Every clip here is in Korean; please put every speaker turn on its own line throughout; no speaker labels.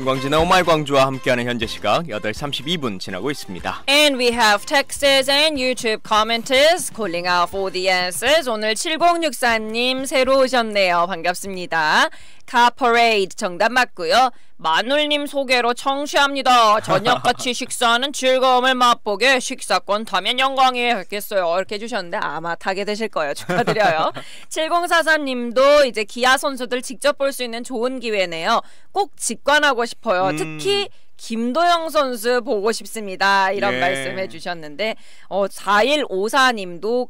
김광진의 오마이 광주와 함께하는 현재 시각 8시 32분 지나고 있습니다.
And we have texters and YouTube commenters calling out for the answers. 오늘 7064님 새로 오셨네요. 반갑습니다. 카퍼레이드 정답 맞고요. 마눌님 소개로 청취합니다. 저녁같이 식사하는 즐거움을 맛보게 식사권 타면 영광이겠어요. 이렇게 해주셨는데 아마 타게 되실 거예요. 축하드려요. 7043님도 이제 기아 선수들 직접 볼 수 있는 좋은 기회네요. 꼭 직관하고 싶어요. 특히 김도영 선수 보고 싶습니다. 이런 말씀해 주셨는데 4154님도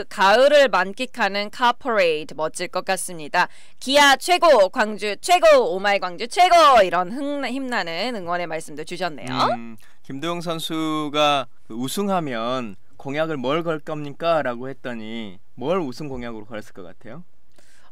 가을을 만끽하는 카퍼레이드 멋질 것 같습니다. 기아 최고, 광주 최고, 오마이 광주 최고 이런 힘나는 응원의 말씀도 주셨네요.
김도영 선수가 우승하면 공약을 뭘 걸 겁니까? 라고 했더니 뭘 우승 공약으로 걸었을 것 같아요?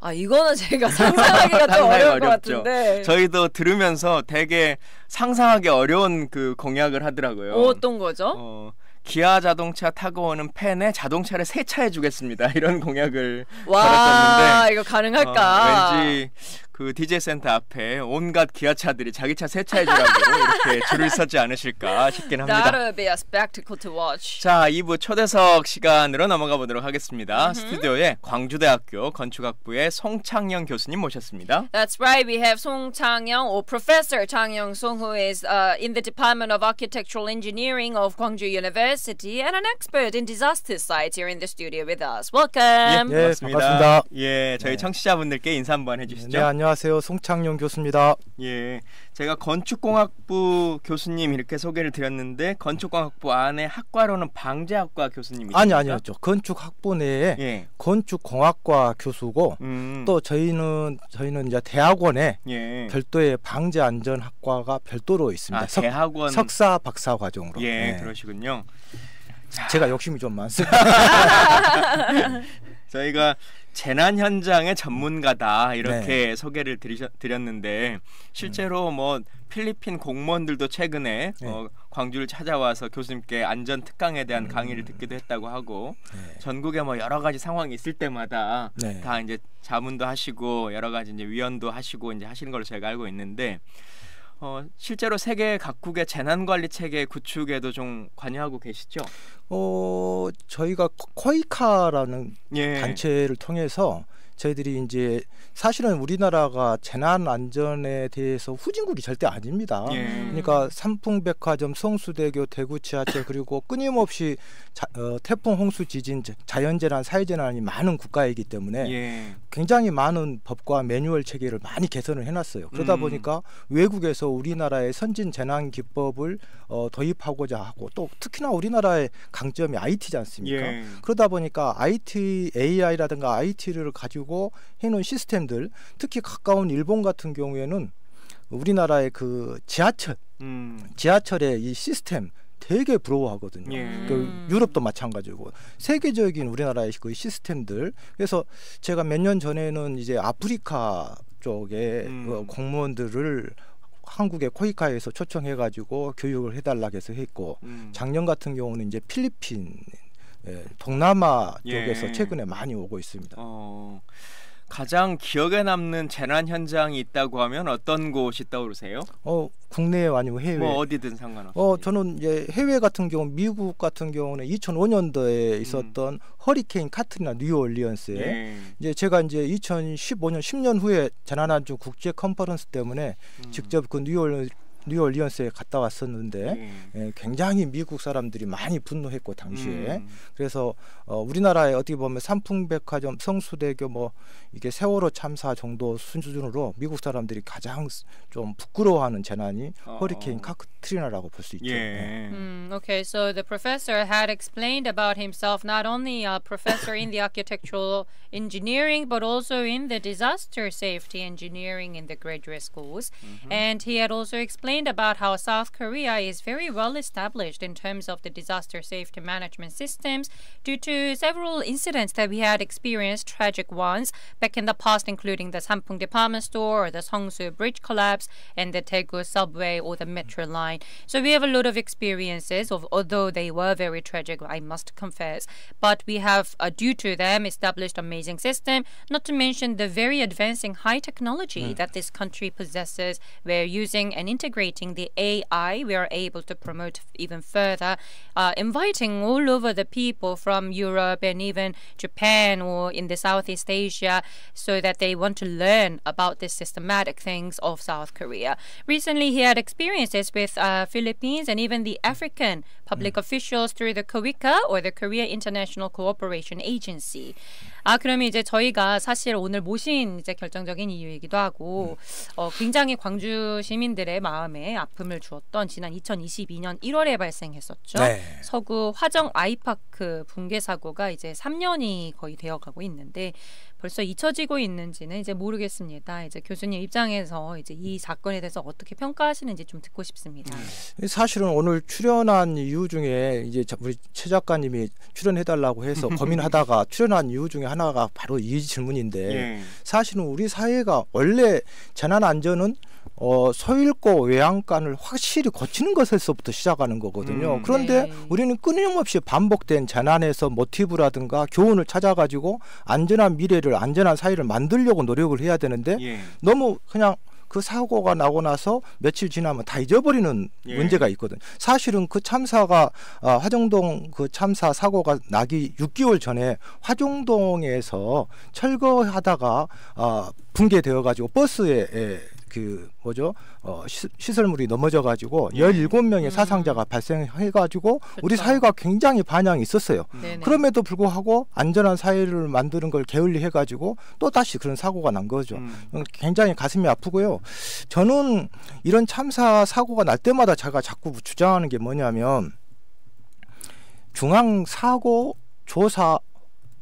아 이거는 제가 상상하기가 좀 어려울 것 같은데
저희도 들으면서 되게 상상하기 어려운 그 공약을 하더라고요.
어떤 거죠?
기아 자동차 타고 오는 팬에 자동차를 세차해 주겠습니다. 이런 공약을
와,
걸었었는데
이거 가능할까?
왠지 그 DJ 센터 앞에 온갖 기아차들이 자기 차 세차해 주라고 이렇게 줄을 서지 않으실까 싶긴 합니다.
That'll be a spectacle to watch.
자, 2부 초대석 시간으로 넘어가 보도록 하겠습니다. 스튜디오에 광주대학교 건축학부의 송창영 교수님 모셨습니다.
That's right. We have Song Chang-young or Professor Chang Young-song who is in the Department of Architectural Engineering of Gwangju University and an expert in disaster sites here in the studio with us. Welcome.
예, 반갑습니다.
예, 저희 청취자분들께 인사 한번 해주시죠.
네, 안녕하세요. 송창용 교수입니다.
예, 제가 건축공학부 교수님 이렇게 소개를 드렸는데 건축공학부 안에 학과로는 방재학과 교수님이십니까?
아니죠. 건축학부 내에 건축공학과 교수고 또 저희는 이제 대학원에 별도의 방재안전학과가 별도로 있습니다.
대학원
석사 박사 과정으로.
예, 그러시군요.
제가 욕심이 좀 많습니다.
저희가 재난 현장의 전문가다 이렇게 소개를 드렸는데 실제로 뭐 필리핀 공무원들도 최근에 광주를 찾아와서 교수님께 안전 특강에 대한 강의를 듣기도 했다고 하고 전국에 뭐 여러 가지 상황이 있을 때마다 다 이제 자문도 하시고 여러 가지 이제 위원도 하시고 이제 하시는 걸로 제가 알고 있는데 실제로 세계 각국의 재난관리 체계 구축에도 좀 관여하고 계시죠?
저희가 코이카라는 단체를 통해서 저희들이 이제 사실은 우리나라가 재난 안전에 대해서 후진국이 절대 아닙니다. 그러니까 삼풍백화점, 성수대교, 대구 지하철 그리고 끊임없이 태풍, 홍수, 지진, 자연재난, 사회재난이 많은 국가이기 때문에 굉장히 많은 법과 매뉴얼 체계를 많이 개선을 해놨어요. 그러다 보니까 외국에서 우리나라의 선진 재난 기법을 도입하고자 하고 또 특히나 우리나라의 강점이 IT지 않습니까? 그러다 보니까 AI라든가 IT를 가지고 해놓은 시스템들, 특히 가까운 일본 같은 경우에는 우리나라의 그 지하철의 이 시스템 되게 부러워하거든요. 그 유럽도 마찬가지고 세계적인 우리나라의 그 시스템들. 그래서 제가 몇 년 전에는 이제 아프리카 쪽에 공무원들을 한국의 코이카에서 초청해가지고 교육을 해달라고 해서 했고 작년 같은 경우는 이제 필리핀 동남아 쪽에서 최근에 많이 오고 있습니다.
가장 기억에 남는 재난 현장이 있다고 하면 어떤 곳이 떠오르세요?
국내 아니면 해외?
뭐 어디든 상관없어요.
저는 이제 해외 같은 경우 미국 같은 경우는 2005년도에 있었던 허리케인 카트리나 뉴올리언스에 이제 제가 이제 2015년 10년 후에 재난안전 국제 컨퍼런스 때문에 직접 그 뉴올리언스에 갔다 왔었는데 굉장히 미국 사람들이 많이 분노했고 당시에 그래서 우리나라에 어떻게 보면 삼풍백화점, 성수대교 뭐 이게 세월호 참사 정도 수준으로 미국 사람들이 가장 좀 부끄러워하는 재난이 허리케인 카트리나라고 볼 수 있죠.
Okay, so the professor had explained about himself, not only a professor in the architectural engineering, but also in the disaster safety engineering in the graduate schools, and he had also explained explained about how South Korea is very well established in terms of the disaster safety management systems due to several incidents that we had experienced, tragic ones, back in the past, including the Sampoong department store or the Seongsu bridge collapse and the Daegu subway or the metro line. So we have a lot of experiences, although they were very tragic, I must confess. But we have, due to them, established amazing system, not to mention the very advancing high technology that this country possesses. We're using and integrating the AI. We are able to promote even further, inviting all over the people from Europe and even Japan or in the Southeast Asia so that they want to learn about the systematic things of South Korea. Recently, he had experiences with Philippines and even the African public officials through the KOICA or the Korea International Cooperation Agency. 그러면 이제 저희가 사실 오늘 모신 이제 결정적인 이유이기도 하고 굉장히 광주 시민들의 마음에 아픔을 주었던 지난 2022년 1월에 발생했었죠. 네. 서구 화정 아이파크 붕괴 사고가 이제 3년이 거의 되어가고 있는데 벌써 잊혀지고 있는지는 이제 모르겠습니다. 이제 교수님 입장에서 이제 이 사건에 대해서 어떻게 평가하시는지 좀 듣고 싶습니다.
사실은 오늘 출연한 이유 중에 이제 우리 최 작가님이 출연해달라고 해서 고민하다가 출연한 이유 중에 하나가 바로 이 질문인데 사실은 우리 사회가 원래 재난 안전은 소잃고 외양간을 확실히 거치는 것에서부터 시작하는 거거든요. 그런데 네. 우리는 끊임없이 반복된 재난에서 모티브라든가 교훈을 찾아가지고 안전한 미래를 안전한 사회를 만들려고 노력을 해야 되는데 너무 그냥 그 사고가 나고 나서 며칠 지나면 다 잊어버리는 문제가 있거든요. 사실은 그 참사가 화정동 그 참사 사고가 나기 6개월 전에 화정동에서 철거하다가 붕괴되어 가지고 버스에 시설물이 넘어져 가지고 17명의 사상자가 발생해 가지고 우리 사회가 굉장히 반향이 있었어요. 네네. 그럼에도 불구하고 안전한 사회를 만드는 걸 게을리해 가지고 또 다시 그런 사고가 난 거죠. 굉장히 가슴이 아프고요. 저는 이런 참사 사고가 날 때마다 제가 자꾸 주장하는 게 뭐냐면 중앙사고 조사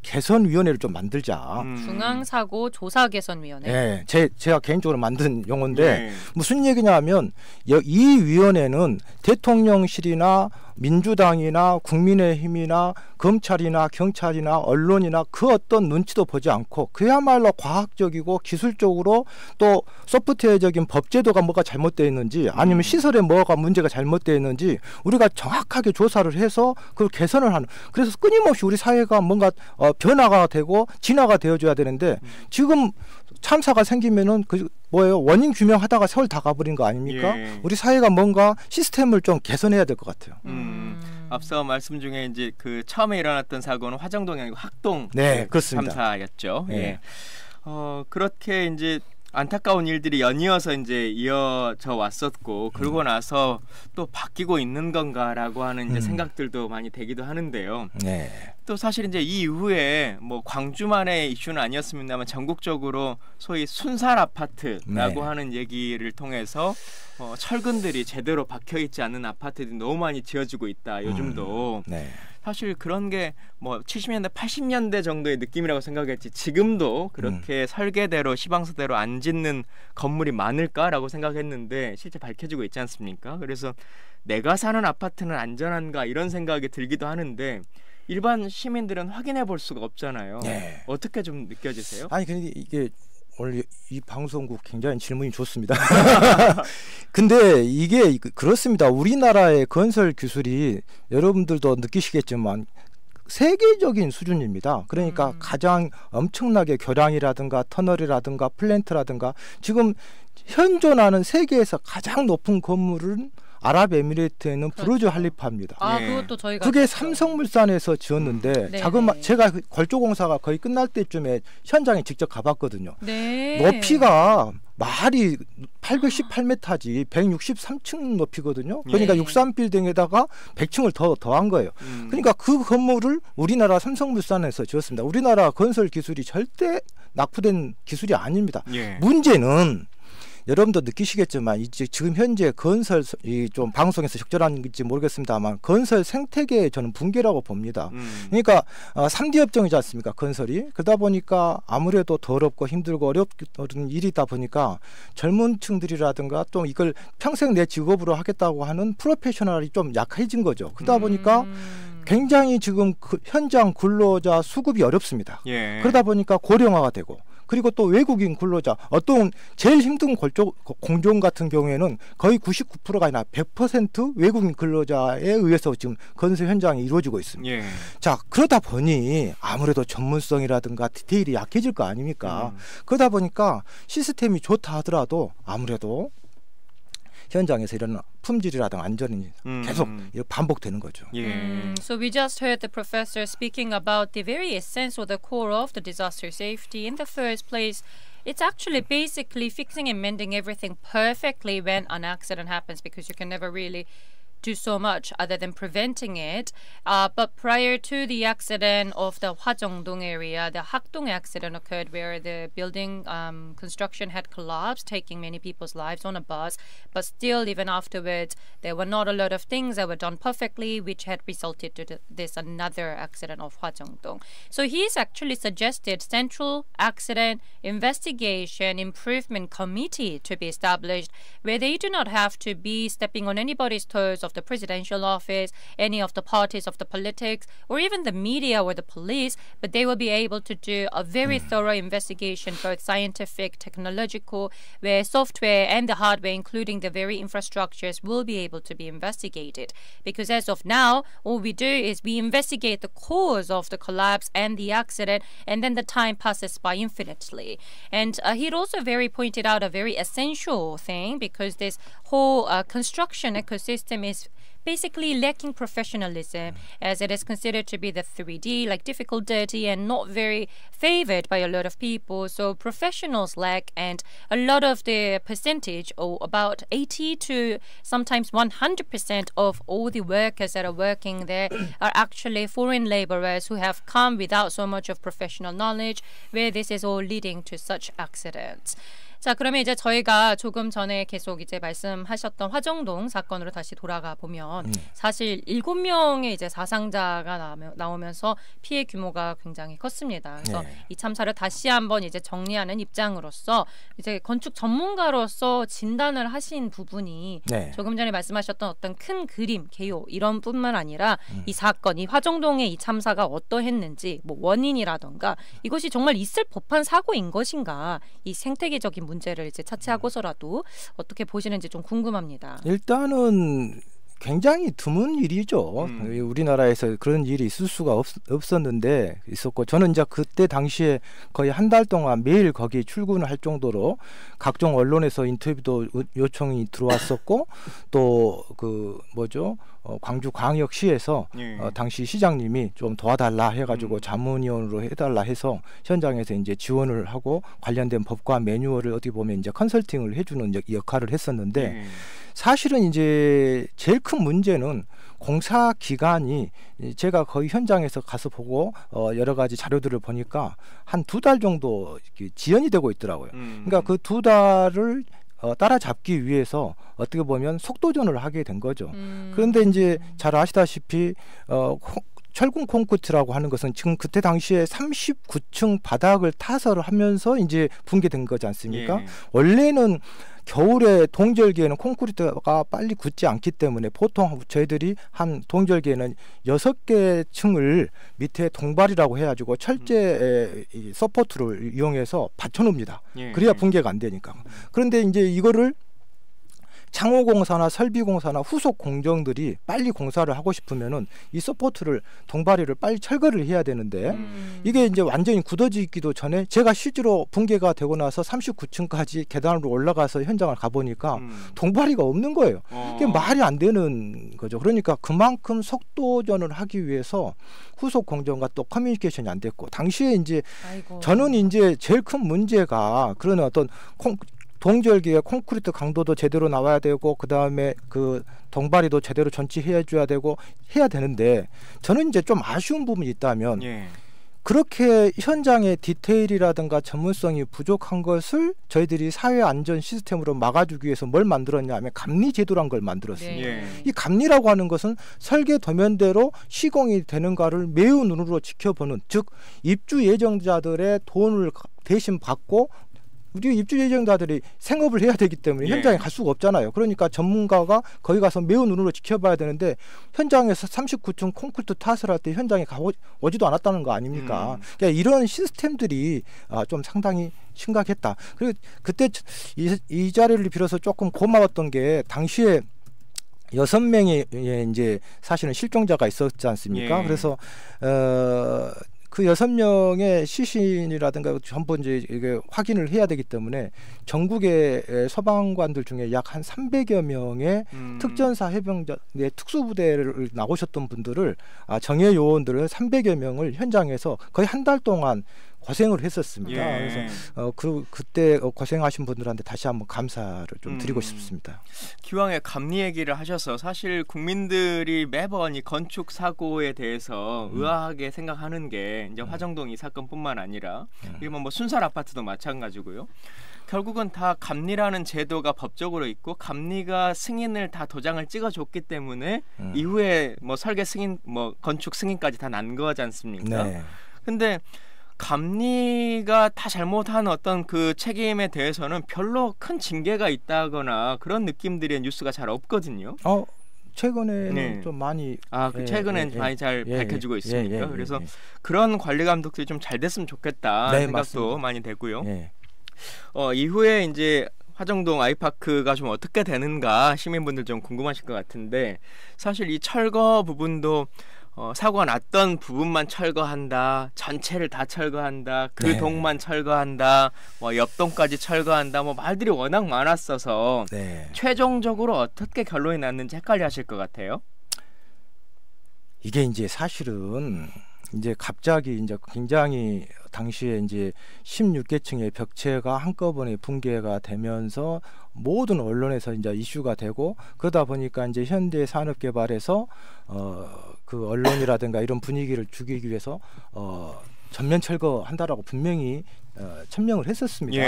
개선위원회를 좀 만들자.
중앙사고 조사개선위원회.
네, 제가 개인적으로 만든 용어인데 무슨 얘기냐면 이 위원회는 대통령실이나 민주당이나 국민의힘이나 검찰이나 경찰이나 언론이나 그 어떤 눈치도 보지 않고 그야말로 과학적이고 기술적으로 또 소프트웨어적인 법제도가 뭐가 잘못되어 있는지 아니면 시설에 뭐가 문제가 잘못되어 있는지 우리가 정확하게 조사를 해서 그걸 개선을 하는, 그래서 끊임없이 우리 사회가 뭔가 변화가 되고 진화가 되어줘야 되는데 지금 참사가 생기면은 원인 규명하다가 세월 다 가버린 거 아닙니까? 우리 사회가 뭔가 시스템을 좀 개선해야 될 것 같아요.
앞서 말씀 중에 이제 그 처음에 일어났던 사고는 화정동이 아니고 학동
그렇습니다.
참사였죠. 그렇게 이제 안타까운 일들이 연이어서 이제 이어져 왔었고 그러고 나서 또 바뀌고 있는 건가라고 하는 이제 생각들도 많이 되기도 하는데요. 또 사실 이제 이 이후에 뭐 광주만의 이슈는 아니었습니다만 전국적으로 소위 순살 아파트라고 하는 얘기를 통해서 철근들이 제대로 박혀 있지 않은 아파트들이 너무 많이 지어지고 있다. 요즘도. 사실 그런 게 뭐 70년대 80년대 정도의 느낌이라고 생각했지 지금도 그렇게 설계대로 시방서대로 안 짓는 건물이 많을까라고 생각했는데 실제 밝혀지고 있지 않습니까? 그래서 내가 사는 아파트는 안전한가 이런 생각이 들기도 하는데 일반 시민들은 확인해 볼 수가 없잖아요. 어떻게 좀 느껴지세요?
아니 근데 이게 오늘 이 방송국 굉장히 질문이 좋습니다. 근데 이게 그렇습니다. 우리나라의 건설 기술이 여러분들도 느끼시겠지만 세계적인 수준입니다. 그러니까 가장 엄청나게 교량이라든가 터널이라든가 플랜트라든가 지금 현존하는 세계에서 가장 높은 건물은 아랍에미레이트에는 부르즈 할리파입니다.
그것도 저희가
그게 삼성물산에서 지었는데 제가 걸조공사가 거의 끝날 때쯤에 현장에 직접 가봤거든요. 높이가 말이 818m지 163층 높이거든요. 그러니까 63빌딩에다가 100층을 더한 거예요. 그러니까 그 건물을 우리나라 삼성물산에서 지었습니다. 우리나라 건설 기술이 절대 낙후된 기술이 아닙니다. 문제는 여러분도 느끼시겠지만 이제 지금 현재 건설 좀 방송에서 적절한지 모르겠습니다만 건설 생태계의 저는 붕괴라고 봅니다. 그러니까 3D 업종이지 않습니까? 건설이. 그러다 보니까 아무래도 더럽고 힘들고 어려운 일이다 보니까 젊은 층들이라든가 또 이걸 평생 내 직업으로 하겠다고 하는 프로페셔널이 좀 약해진 거죠. 그러다 보니까 굉장히 지금 그 현장 근로자 수급이 어렵습니다.
예.
그러다 보니까 고령화가 되고 그리고 또 외국인 근로자 어떤 제일 힘든 공종 같은 경우에는 거의 99%가 아니라 100% 외국인 근로자에 의해서 지금 건설 현장이 이루어지고 있습니다.
예.
자, 그러다 보니 아무래도 전문성이라든가 디테일이 약해질 거 아닙니까? 그러다 보니까 시스템이 좋다 하더라도 아무래도 현장에서 이런 품질이라든가 안전이 계속 반복되는 거죠.
So we just heard the professor speaking about the very essence or the core of the disaster safety. In the first place, it's actually basically fixing and mending everything perfectly when an accident happens, because you can never really do so much other than preventing it. But prior to the accident of the Hwajongdong area, the Hakdong accident occurred where the building construction had collapsed, taking many people's lives on a bus. But still, even afterwards, there were not a lot of things that were done perfectly, which had resulted to this another accident of Hwajongdong. So he's actually suggested Central Accident Investigation Improvement Committee to be established, where they do not have to be stepping on anybody's toes of the presidential office, any of the parties of the politics, or even the media or the police, but they will be able to do a very thorough investigation, both scientific, technological, where software and the hardware, including the very infrastructures, will be able to be investigated. Because as of now, all we do is we investigate the cause of the collapse and the accident, and then the time passes by infinitely. And he'd also very pointed out a very essential thing, because this whole construction ecosystem is basically lacking professionalism, as it is considered to be the 3D, like difficult, dirty, and not very favored by a lot of people. So professionals lack, and a lot of the percentage, or about 80 to sometimes 100% of all the workers that are working there are actually foreign laborers who have come without so much of professional knowledge, where this is all leading to such accidents. 자, 그러면 이제 저희가 조금 전에 계속 이제 말씀하셨던 화정동 사건으로 다시 돌아가 보면 사실 7명의 이제 사상자가 나오면서 피해 규모가 굉장히 컸습니다. 그래서 이 참사를 다시 한번 이제 정리하는 입장으로서 이제 건축 전문가로서 진단을 하신 부분이 조금 전에 말씀하셨던 어떤 큰 그림, 개요 이런 뿐만 아니라 이 사건, 이 화정동의 이 참사가 어떠했는지, 뭐 원인이라던가 이것이 정말 있을 법한 사고인 것인가, 이 생태계적인 문제를 이제 차치하고서라도 어떻게 보시는지 좀 궁금합니다.
일단은 굉장히 드문 일이죠. 우리나라에서 그런 일이 있을 수가 없었는데 있었고, 저는 이제 그때 당시에 거의 한 달 동안 매일 거기 출근을 할 정도로 각종 언론에서 인터뷰도 요청이 들어왔었고, 또 그 광주광역시에서 당시 시장님이 좀 도와달라 해가지고 자문위원으로 해달라 해서 현장에서 이제 지원을 하고 관련된 법과 매뉴얼을 어떻게 보면 이제 컨설팅을 해주는 역할을 했었는데, 사실은 이제 제일 큰 문제는 공사 기간이, 제가 거의 현장에서 가서 보고 여러 가지 자료들을 보니까 한 2달 정도 지연이 되고 있더라고요. 그러니까 그 2달을 따라잡기 위해서 어떻게 보면 속도전을 하게 된 거죠. 그런데 이제 잘 아시다시피 철근 콘크리트라고 하는 것은 지금 그때 당시에 39층 바닥을 타설을 하면서 이제 붕괴된 거지 않습니까? 원래는 겨울에 동절기에는 콘크리트가 빨리 굳지 않기 때문에 보통 저희들이 한 동절기에는 6개 층을 밑에 동발이라고 해가지고 철제 서포트를 이용해서 받쳐놓습니다. 그래야 붕괴가 안 되니까. 그런데 이제 이거를 창호공사나 설비공사나 후속 공정들이 빨리 공사를 하고 싶으면은 이 서포트를, 동바리를 빨리 철거를 해야 되는데 이게 이제 완전히 굳어지기도 전에 제가 실제로 붕괴가 되고 나서 39층까지 계단으로 올라가서 현장을 가보니까 동바리가 없는 거예요. 이게 말이 안 되는 거죠. 그러니까 그만큼 속도전을 하기 위해서 후속 공정과 또 커뮤니케이션이 안 됐고, 당시에 이제 저는 이제 제일 큰 문제가 그런 어떤 동절기에 콘크리트 강도도 제대로 나와야 되고, 그 다음에 그 동바리도 제대로 전치해 줘야 되고 해야 되는데, 저는 이제 좀 아쉬운 부분이 있다면 그렇게 현장의 디테일이라든가 전문성이 부족한 것을 저희들이 사회 안전 시스템으로 막아주기 위해서 뭘 만들었냐 하면 감리 제도란 걸 만들었습니다.
네.
이 감리라고 하는 것은 설계 도면대로 시공이 되는가를 매우 눈으로 지켜보는, 즉 입주 예정자들의 돈을 대신 받고 우리 입주 예정자들이 생업을 해야 되기 때문에 현장에 갈 수가 없잖아요. 그러니까 전문가가 거기 가서 매우 눈으로 지켜봐야 되는데 현장에서 39층 콘크리트 탓을 할 때 현장에 오지도 않았다는 거 아닙니까? 그러니까 이런 시스템들이 좀 상당히 심각했다. 그리고 그때 이 자리를 빌어서 조금 고마웠던 게 당시에 6명의 이제 사실은 실종자가 있었지 않습니까? 그래서 그 6명의 시신이라든가 전부 이제 이게 확인을 해야 되기 때문에 전국의 소방관들 중에 약 한 300여 명의 특전사 해병자 특수부대를 나오셨던 분들을 정예 요원들을 300여 명을 현장에서 거의 한 달 동안 고생을 했었습니다. 그래서 그때 고생하신 분들한테 다시 한번 감사를 좀 드리고 싶습니다.
기왕에 감리 얘기를 하셔서 사실 국민들이 매번 이 건축 사고에 대해서 의아하게 생각하는 게 이제 화정동 이 사건뿐만 아니라 이건 뭐 순살 아파트도 마찬가지고요. 결국은 다 감리라는 제도가 법적으로 있고 감리가 승인을 다 도장을 찍어줬기 때문에 이후에 뭐 설계 승인, 뭐 건축 승인까지 다 난 거지 않습니까?
네.
근데 감리가 다 잘못한 어떤 그 책임에 대해서는 별로 큰 징계가 있다거나 그런 느낌들의 뉴스가 잘 없거든요.
최근에는 좀 많이
최근엔 많이 잘 밝혀지고 있습니까? 그래서 그런 관리 감독들이 좀 잘 됐으면 좋겠다 생각도 맞습니다. 많이 되고요. 이후에 이제 화정동 아이파크가 좀 어떻게 되는가 시민분들 좀 궁금하실 것 같은데 사실 이 철거 부분도 사고가 났던 부분만 철거한다, 전체를 다 철거한다, 그 동만 철거한다, 뭐 옆동까지 철거한다, 뭐 말들이 워낙 많았어서 최종적으로 어떻게 결론이 났는지 헷갈려하실 것 같아요.
이게 이제 사실은 이제 갑자기 이제 굉장히 당시에 이제 16개층의 벽체가 한꺼번에 붕괴가 되면서 모든 언론에서 이제 이슈가 되고 그러다 보니까 이제 현대산업개발에서 그 언론이라든가 이런 분위기를 죽이기 위해서 전면 철거한다라고 분명히 천명을 했었습니다.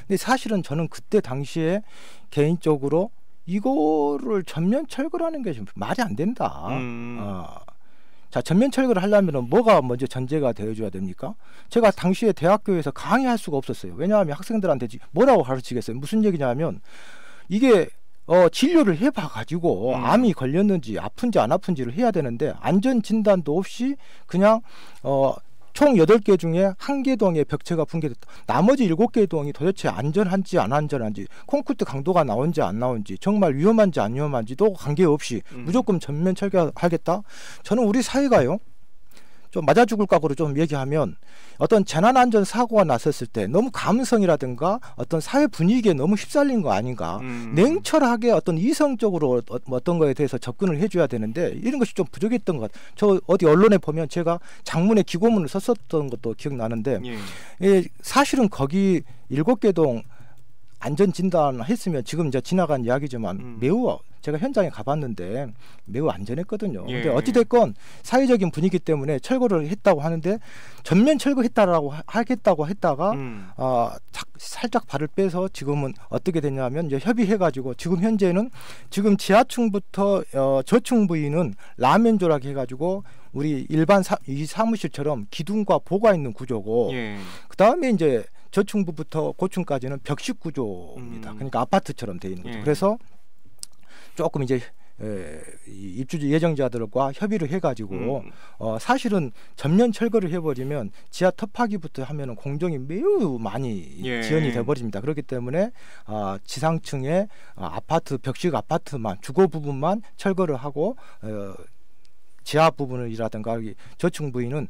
근데 사실은 저는 그때 당시에 개인적으로 이거를 전면 철거라는 게 좀 말이 안 된다. 자, 전면 철거를 하려면 뭐가 먼저 전제가 되어줘야 됩니까? 제가 당시에 대학교에서 강의할 수가 없었어요. 왜냐하면 학생들한테 뭐라고 가르치겠어요? 무슨 얘기냐면 이게 진료를 해봐가지고 암이 걸렸는지 아픈지 안 아픈지를 해야 되는데 안전진단도 없이 그냥 총 8개 중에 1개 동의 벽체가 붕괴됐다. 나머지 7개 동이 도대체 안전한지 안 안전한지 콘크리트 강도가 나온지 안 나온지 정말 위험한지 안 위험한지도 관계없이 무조건 전면 철거하겠다. 저는 우리 사회가요. 좀 맞아 죽을 각오로 좀 얘기하면 어떤 재난안전 사고가 났었을 때 너무 감성이라든가 어떤 사회 분위기에 너무 휩쓸린 거 아닌가. 냉철하게 어떤 이성적으로 어떤 거에 대해서 접근을 해줘야 되는데 이런 것이 좀 부족했던 것 같아요. 저 어디 언론에 보면 제가 장문에 기고문을 썼었던 것도 기억나는데 사실은 거기 7개 동 안전진단 했으면 지금 이제 지나간 이야기지만 매우 제가 현장에 가봤는데 매우 안전했거든요. 근데 어찌됐건 사회적인 분위기 때문에 철거를 했다고 하는데 전면 철거했다라고 하겠다고 했다가 살짝 발을 빼서 지금은 어떻게 됐냐면 이제 협의해가지고 지금 현재는 지금 지하층부터 저층 부위는 라면조락 해가지고 우리 일반 이 사무실처럼 기둥과 보가 있는 구조고 그 다음에 이제 저층부부터 고층까지는 벽식 구조입니다. 그러니까 아파트처럼 돼 있는 거죠. 그래서 조금 이제 입주 예정자들과 협의를 해가지고 사실은 전면 철거를 해버리면 지하 터파기부터 하면은 공정이 매우 많이 지연이 돼버립니다. 그렇기 때문에 지상층의 아파트 벽식 아파트만 주거 부분만 철거를 하고 지하 부분이라든가 저층 부위는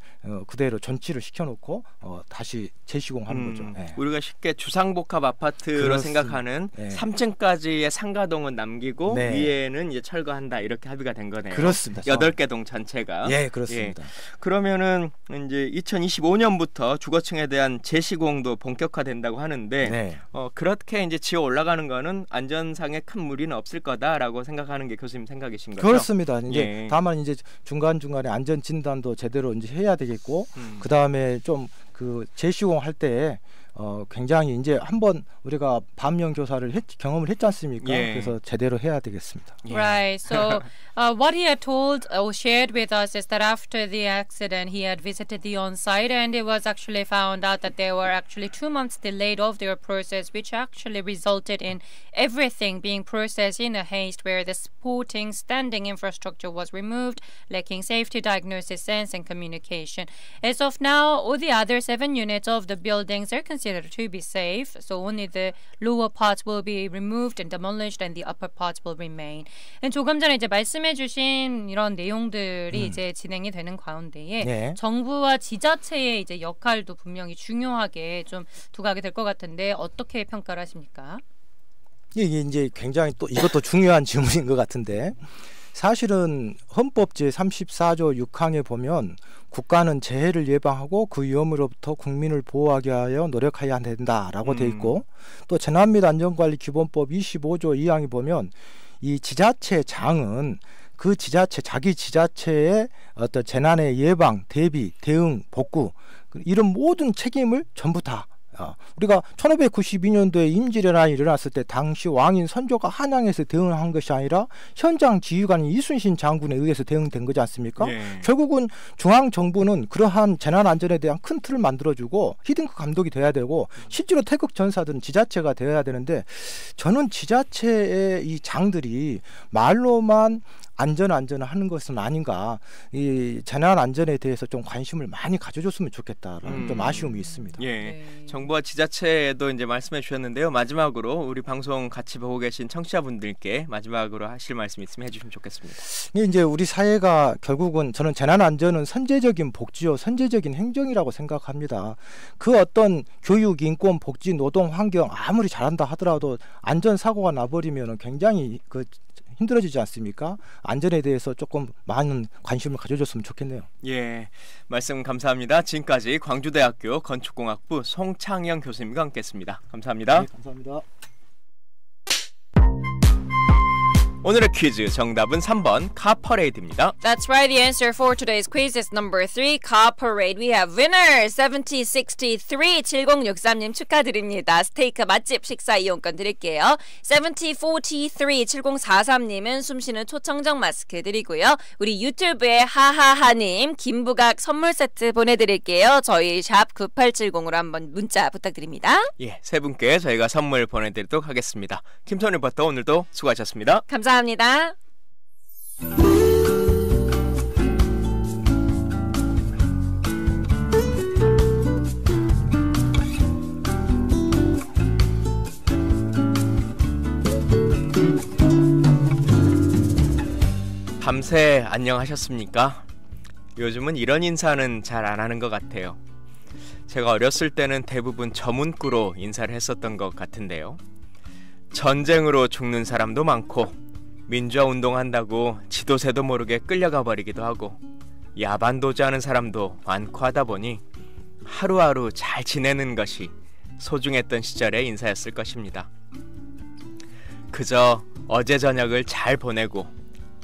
그대로 전치를 시켜놓고 다시 재시공하는 거죠.
우리가 쉽게 주상복합 아파트로
그렇습니다.
생각하는 3층까지의 상가동은 남기고 위에는 이제 철거한다 이렇게 합의가 된 거네요.
그렇습니다.
8개 동 전체가.
그렇습니다.
그러면은 이제 2025년부터 주거층에 대한 재시공도 본격화된다고 하는데 그렇게 이제 지어 올라가는 거는 안전상의 큰 무리는 없을 거다라고 생각하는 게 교수님 생각이신 거죠?
그렇습니다. 이제 다만 이제 중간중간에 안전 진단도 제대로 이제 해야 되겠고 그다음에 좀 그 재시공 할 때 굉장히 이제 한번 우리가 밤영 교사를 경험을 했지 않습니까?
예.
그래서 제대로 해야 되겠습니다.
예.
Right. So what he had told or shared with us is that after the accident, he had visited the on-site and it was actually found out that they were actually 2 months delayed of their process, which actually resulted in everything being processed in a haste where the supporting standing infrastructure was removed, lacking safety diagnosis, sense and communication. As of now, all the other 7 units of the buildings are considered to be safe, so only the lower parts will be removed and demolished and the upper parts will remain. 조금 전에 이제 말씀해주신 이런 내용들이 이제 진행이 되는 가운데에
네.
정부와 지자체의 이제 역할도 분명히 중요하게 좀 두각이 될 것 같은데 어떻게 평가를 하십니까?
이게 이제 굉장히 또 이것도 중요한 질문인 것 같은데 사실은 헌법 제34조 6항에 보면 국가는 재해를 예방하고 그 위험으로부터 국민을 보호하기 위하여 노력해야 된다라고 돼 있고 또 재난 및 안전관리 기본법 25조 2항에 보면 이 지자체장은 그 지자체 자기 지자체의 어떤 재난의 예방, 대비, 대응, 복구 이런 모든 책임을 전부 다 우리가 1592년도에 임진왜란이 일어났을 때 당시 왕인 선조가 한양에서 대응한 것이 아니라 현장 지휘관인 이순신 장군에 의해서 대응된 거지 않습니까?
예.
결국은 중앙정부는 그러한 재난안전에 대한 큰 틀을 만들어주고 히딩크 감독이 돼야 되고 실제로 태극 전사들은 지자체가 되어야 되는데 저는 지자체의 이 장들이 말로만 안전 하는 것은 아닌가. 이 재난 안전에 대해서 좀 관심을 많이 가져줬으면 좋겠다라는 좀 아쉬움이 있습니다.
예,
네.
정부와 지자체도 이제 말씀해 주셨는데요. 마지막으로 우리 방송 같이 보고 계신 청취자분들께 마지막으로 하실 말씀 있으면 해주시면 좋겠습니다.
이제 우리 사회가 결국은 저는 재난 안전은 선제적인 복지요, 선제적인 행정이라고 생각합니다. 그 어떤 교육, 인권, 복지, 노동, 환경 아무리 잘한다 하더라도 안전 사고가 나버리면 굉장히 힘들어지지 않습니까? 안전에 대해서 조금 많은 관심을 가져줬으면 좋겠네요.
예, 말씀 감사합니다. 지금까지 광주대학교 건축공학부 송창영 교수님과 함께했습니다. 감사합니다.
네, 감사합니다.
오늘의 퀴즈 정답은 3번 카퍼레이드입니다.
That's right. The answer for today's quiz is number 3, Car Parade. We have winner 7063 7063님 축하드립니다. 스테이크 맛집 식사 이용권 드릴게요. 7043 7043님은 숨쉬는 초청정 마스크 드리고요. 우리 유튜브에 하하하님 김부각 선물 세트 보내드릴게요. 저희 샵 9870으로 한번 문자 부탁드립니다.
예, 세 분께 저희가 선물 보내드리도록 하겠습니다. 김선희 리포터 오늘도 수고하셨습니다.
감사합니다.
밤새 안녕하셨습니까? 요즘은 이런 인사는 잘 안 하는 것 같아요. 제가 어렸을 때는 대부분 저 문구로 인사를 했었던 것 같은데요. 전쟁으로 죽는 사람도 많고 민주화 운동한다고 지도새도 모르게 끌려가 버리기도 하고 야반도주하는 사람도 많고 하다 보니 하루하루 잘 지내는 것이 소중했던 시절의 인사였을 것입니다. 그저 어제 저녁을 잘 보내고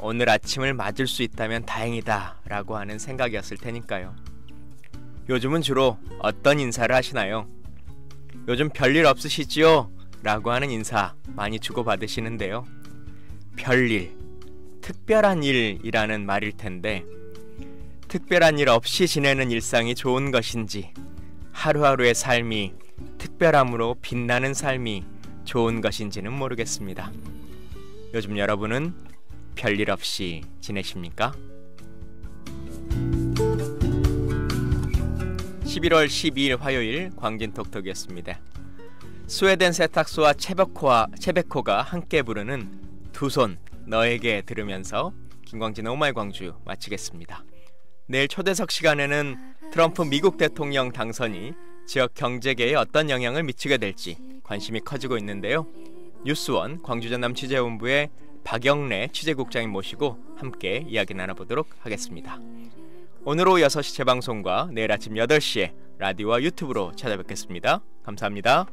오늘 아침을 맞을 수 있다면 다행이다 라고 하는 생각이었을 테니까요. 요즘은 주로 어떤 인사를 하시나요? 요즘 별일 없으시지요? 라고 하는 인사 많이 주고받으시는데요. 별일, 특별한 일이라는 말일 텐데 특별한 일 없이 지내는 일상이 좋은 것인지 하루하루의 삶이 특별함으로 빛나는 삶이 좋은 것인지는 모르겠습니다. 요즘 여러분은 별일 없이 지내십니까? 11월 12일 화요일 광진톡톡이었습니다. 스웨덴 세탁소와 채베코가 함께 부르는 두 손 너에게 들으면서 김광진의 오마이 광주 마치겠습니다. 내일 초대석 시간에는 트럼프 미국 대통령 당선이 지역 경제계에 어떤 영향을 미치게 될지 관심이 커지고 있는데요. 뉴스원 광주전남 취재본부의 박영래 취재국장님 모시고 함께 이야기 나눠보도록 하겠습니다. 오늘 오후 6시 재방송과 내일 아침 8시에 라디오와 유튜브로 찾아뵙겠습니다. 감사합니다.